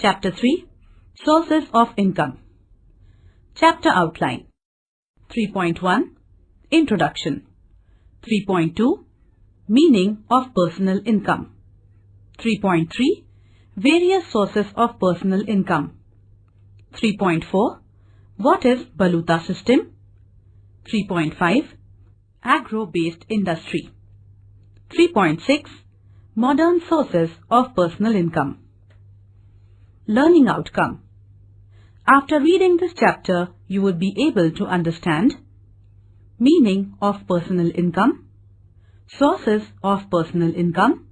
Chapter 3 Sources of Income. Chapter Outline. 3.1 Introduction. 3.2 Meaning of Personal Income. 3.3 Various Sources of Personal Income. 3.4 What is Baluta System? 3.5 Agro-based Industry. 3.6 Modern Sources of Personal Income. Learning Outcome. After reading this chapter, you would be able to understand meaning of personal income, sources of personal income,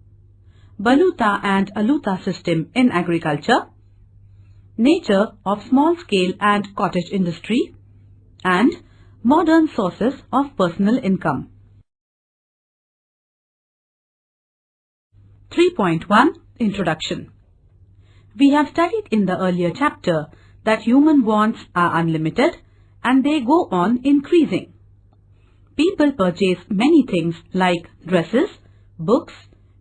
Baluta and Aluta system in agriculture, nature of small-scale and cottage industry, and modern sources of personal income. 3.1 Introduction. We have studied in the earlier chapter that human wants are unlimited and they go on increasing. People purchase many things like dresses, books,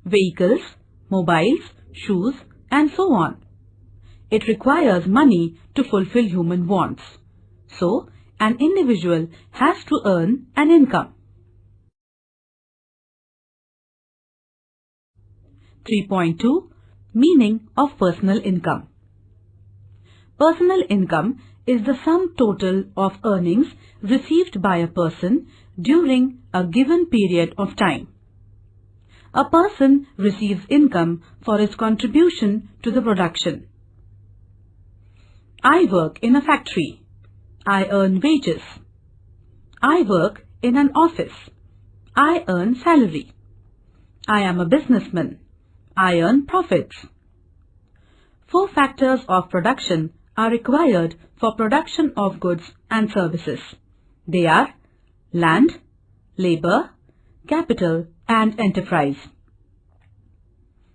vehicles, mobiles, shoes, and so on. It requires money to fulfill human wants. So, an individual has to earn an income. 3.2 Meaning of Personal Income. Personal income is the sum total of earnings received by a person during a given period of time. A person receives income for his contribution to the production. I work in a factory. I earn wages. I work in an office. I earn salary. I am a businessman. I earn profits. 4 factors of production are required for production of goods and services. They are land, labor, capital, and enterprise.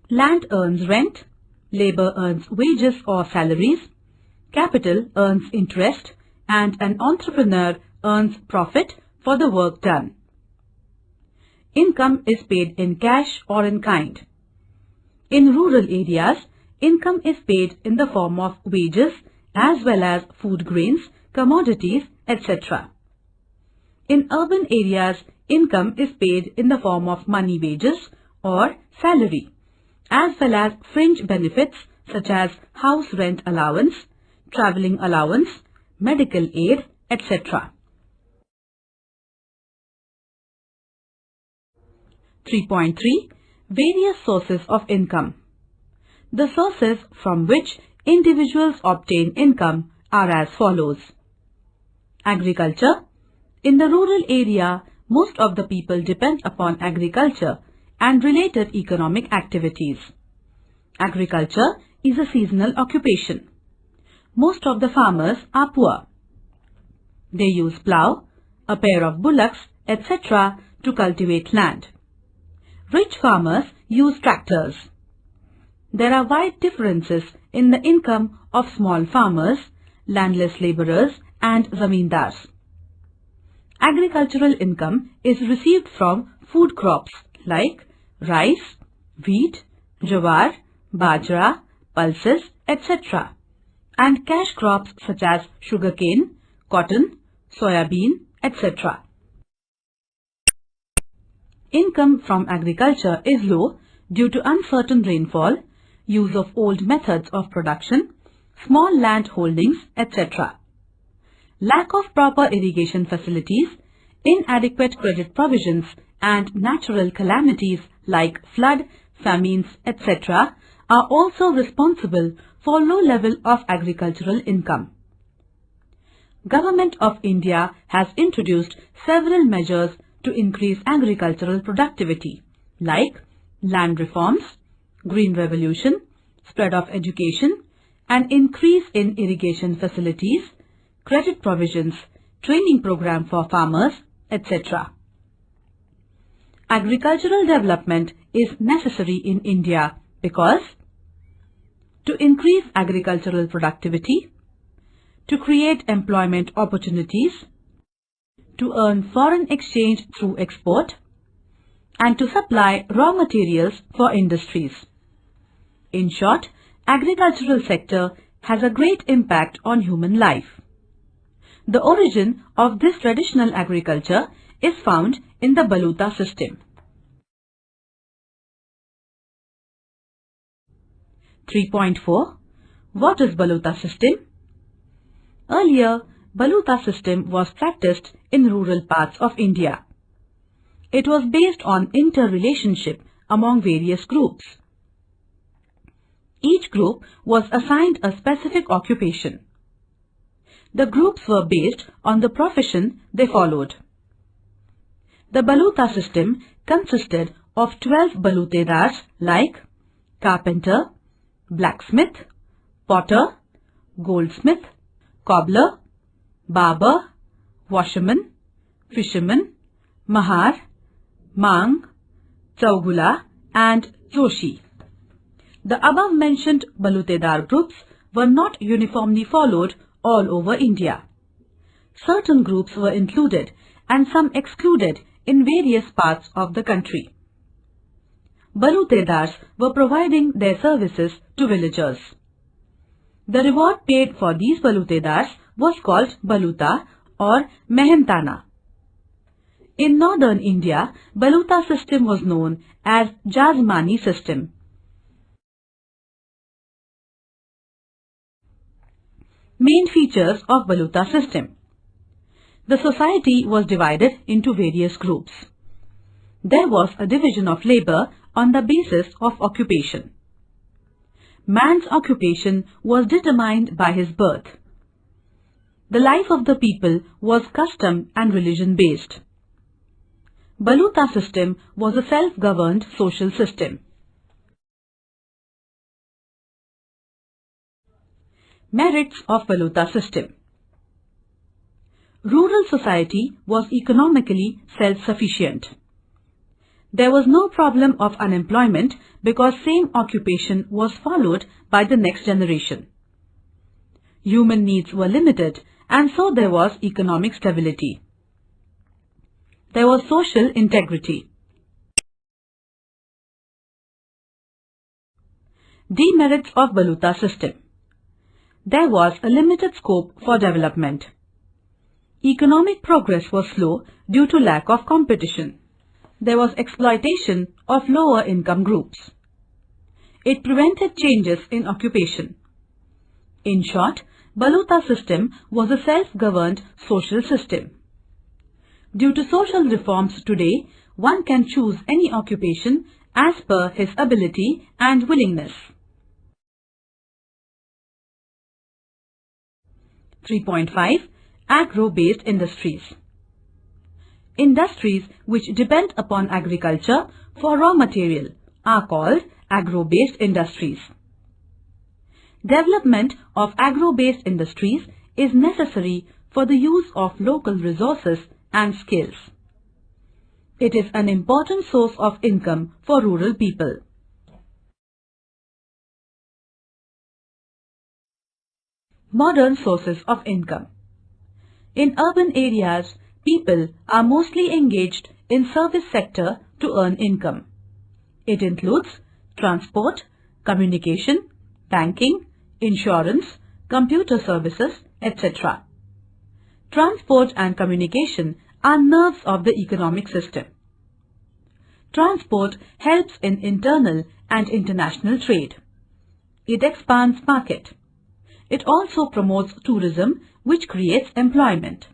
Land earns rent, labor earns wages or salaries, capital earns interest, and an entrepreneur earns profit for the work done. Income is paid in cash or in kind. In rural areas, income is paid in the form of wages as well as food grains, commodities, etc. In urban areas, income is paid in the form of money wages or salary, as well as fringe benefits such as house rent allowance, travelling allowance, medical aid, etc. 3.3 Various sources of income. The sources from which individuals obtain income are as follows. Agriculture. In the rural area, most of the people depend upon agriculture and related economic activities. Agriculture is a seasonal occupation. Most of the farmers are poor. They use plough, a pair of bullocks, etc. to cultivate land. Rich farmers use tractors. There are wide differences in the income of small farmers, landless labourers, and zamindars. Agricultural income is received from food crops like rice, wheat, jawar, bajra, pulses, etc. and cash crops such as sugarcane, cotton, soybean, etc. Income from agriculture is low due to uncertain rainfall, use of old methods of production, small land holdings, etc. Lack of proper irrigation facilities, inadequate credit provisions, and natural calamities like flood, famines, etc. are also responsible for low level of agricultural income. Government of India has introduced several measures to increase agricultural productivity like land reforms, green revolution, spread of education, an increase in irrigation facilities, credit provisions, training program for farmers, etc. Agricultural development is necessary in India because to increase agricultural productivity, to create employment opportunities, to earn foreign exchange through export, and to supply raw materials for industries. In short, agricultural sector has a great impact on human life. The origin of this traditional agriculture is found in the Baluta system. 3.4. What is Baluta system? Earlier, Baluta system was practiced in rural parts of India. It was based on interrelationship among various groups. Each group was assigned a specific occupation. The groups were based on the profession they followed. The Baluta system consisted of 12 balutedars like carpenter, blacksmith, potter, goldsmith, cobbler, barber, washerman, fisherman, mahar, mang, chaugula and joshi. The above-mentioned balutedar groups were not uniformly followed all over India. Certain groups were included and some excluded in various parts of the country. Balutedars were providing their services to villagers. The reward paid for these balutedars was called baluta or mehentana. In northern India, Baluta system was known as Jazmani system. Main features of Baluta system. The society was divided into various groups. There was a division of labor on the basis of occupation. Man's occupation was determined by his birth. The life of the people was custom and religion based. Baluta system was a self-governed social system. Merits of Baluta system. Rural society was economically self-sufficient. There was no problem of unemployment because same occupation was followed by the next generation. Human needs were limited and so there was economic stability. There was social integrity. Demerits of Baluta system. There was a limited scope for development. Economic progress was slow due to lack of competition. There was exploitation of lower income groups. It prevented changes in occupation. In short, Baluta system was a self-governed social system. Due to social reforms today, one can choose any occupation as per his ability and willingness. 3.5. Agro-based industries. Industries which depend upon agriculture for raw material are called agro-based industries. Development of agro-based industries is necessary for the use of local resources and skills. It is an important source of income for rural people. Modern sources of income. In urban areas, people are mostly engaged in service sector to earn income. It includes transport, communication, banking, insurance, computer services, etc. Transport and communication are nerves of the economic system. Transport helps in internal and international trade. It expands market. It also promotes tourism, which creates employment.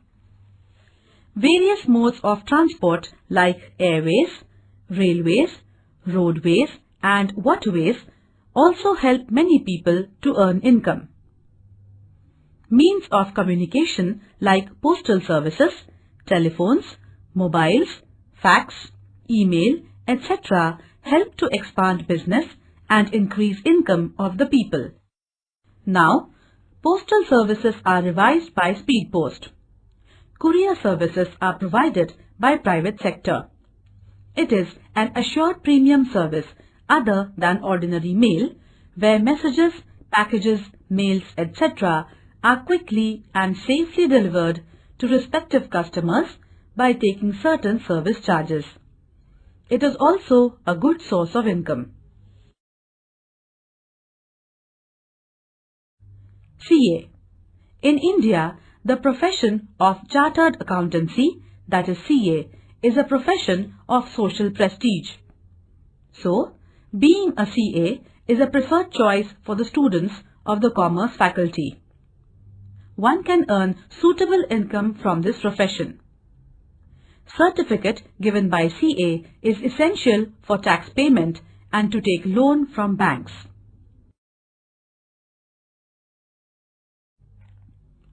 Various modes of transport like airways, railways, roadways and waterways also help many people to earn income. Means of communication like postal services, telephones, mobiles, fax, email, etc. help to expand business and increase income of the people. Now, postal services are revised by speed post. Courier services are provided by private sector. It is an assured premium service other than ordinary mail, where messages, packages, mails, etc. are quickly and safely delivered to respective customers by taking certain service charges. It is also a good source of income. CA. In India, the profession of Chartered Accountancy, that is CA, is a profession of social prestige. So, being a CA is a preferred choice for the students of the Commerce faculty. One can earn suitable income from this profession. Certificate given by CA is essential for tax payment and to take loan from banks.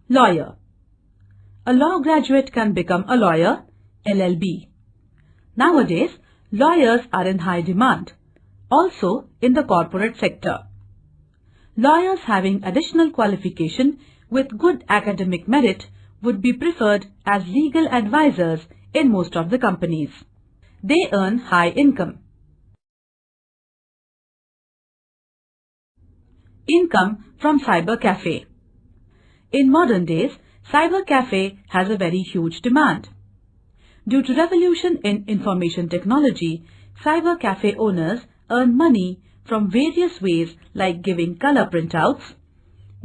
Lawyer. A law graduate can become a lawyer, LLB. Nowadays, lawyers are in high demand, also in the corporate sector. Lawyers having additional qualification with good academic merit would be preferred as legal advisors in most of the companies. They earn high income. Income from cyber cafe. In modern days, cyber cafe has a very huge demand. Due to revolution in information technology, cyber cafe owners earn money from various ways like giving color printouts,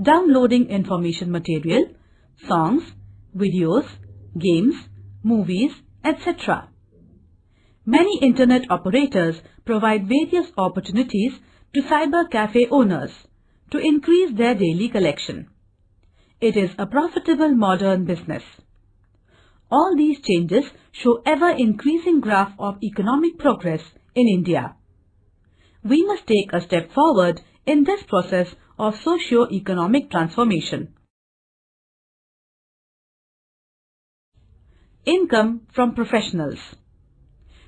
downloading information material, songs, videos, games, movies, etc. Many internet operators provide various opportunities to cyber cafe owners to increase their daily collection. It is a profitable modern business. All these changes show ever-increasing graph of economic progress in India. We must take a step forward in this process of socio-economic transformation. Income from professionals.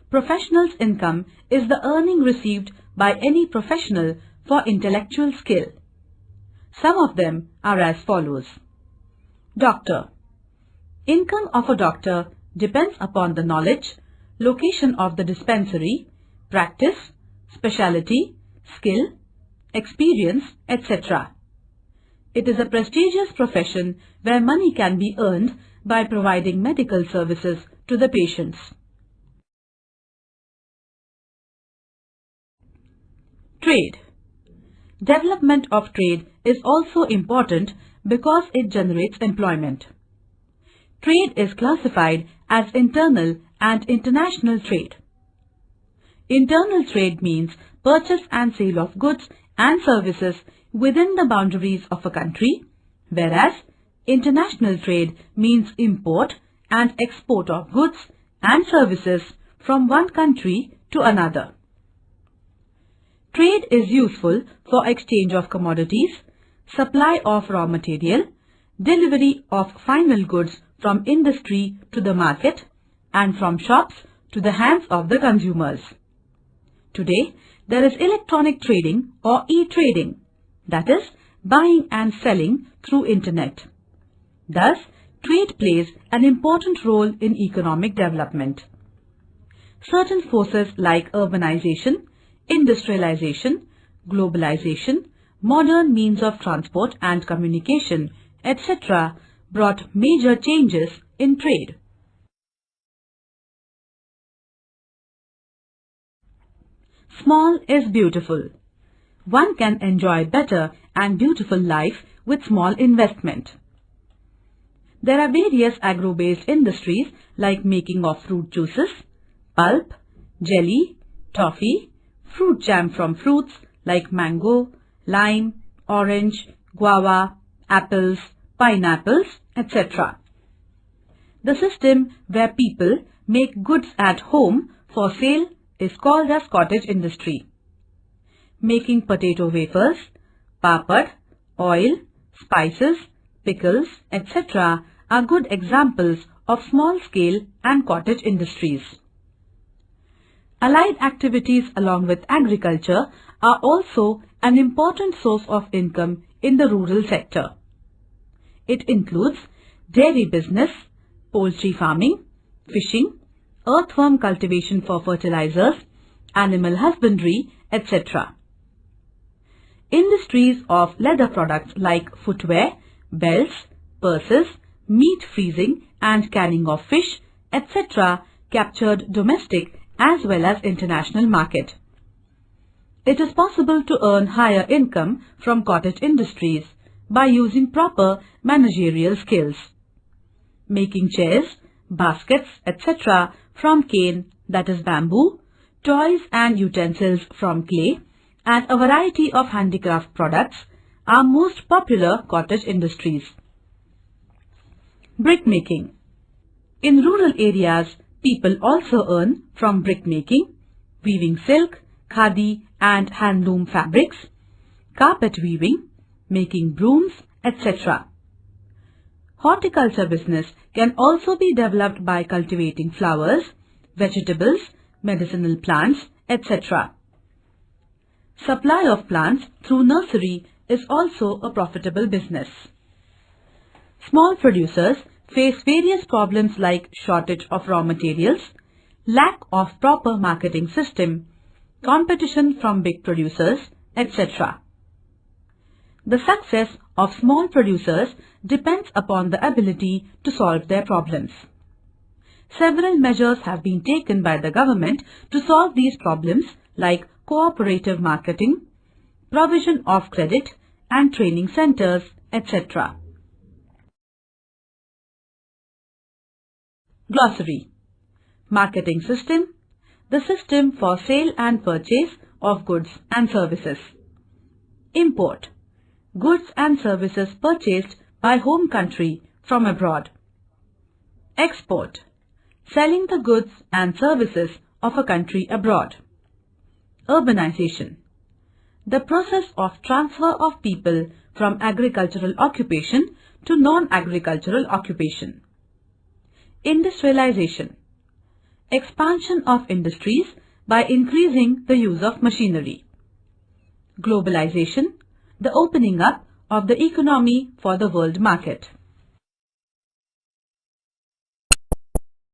Professionals' income is the earning received by any professional for intellectual skill. Some of them are as follows. Doctor. Income of a doctor depends upon the knowledge, location of the dispensary, practice, specialty, skill, experience, etc. It is a prestigious profession where money can be earned by providing medical services to the patients. Trade. Development of trade is also important because it generates employment. Trade is classified as internal and international trade. Internal trade means purchase and sale of goods and services within the boundaries of a country, whereas international trade means import and export of goods and services from one country to another. Trade is useful for exchange of commodities, supply of raw material, delivery of final goods from industry to the market and from shops to the hands of the consumers. Today, there is electronic trading or e-trading, that is, buying and selling through internet. Thus, trade plays an important role in economic development. Certain forces like urbanization, industrialization, globalization, modern means of transport and communication, etc. brought major changes in trade. Small is beautiful. One can enjoy better and beautiful life with small investment. There are various agro-based industries like making of fruit juices, pulp, jelly, toffee, fruit jam from fruits like mango, lime, orange, guava, apples, pineapples, etc. The system where people make goods at home for sale is called as cottage industry. Making potato wafers, papad, oil, spices, pickles, etc. are good examples of small-scale and cottage industries. Allied activities along with agriculture are also an important source of income in the rural sector. It includes dairy business, poultry farming, fishing, earthworm cultivation for fertilizers, animal husbandry, etc. Industries of leather products like footwear, belts, purses, meat freezing and canning of fish, etc. captured domestic as well as international market. It is possible to earn higher income from cottage industries, by using proper managerial skills. Making chairs, baskets, etc. from cane, that is bamboo, toys and utensils from clay, and a variety of handicraft products are most popular cottage industries. Brick making. In rural areas, people also earn from brick making, weaving silk, khadi and handloom fabrics, carpet weaving, making brooms, etc. Horticulture business can also be developed by cultivating flowers, vegetables, medicinal plants, etc. Supply of plants through nursery is also a profitable business. Small producers face various problems like shortage of raw materials, lack of proper marketing system, competition from big producers, etc. The success of small producers depends upon the ability to solve their problems. Several measures have been taken by the government to solve these problems like cooperative marketing, provision of credit and training centers, etc. Glossary. Marketing system, the system for sale and purchase of goods and services. Import, goods and services purchased by home country from abroad. Export, selling the goods and services of a country abroad. Urbanization, the process of transfer of people from agricultural occupation to non-agricultural occupation. Industrialization, expansion of industries by increasing the use of machinery. Globalization, the opening up of the economy for the world market.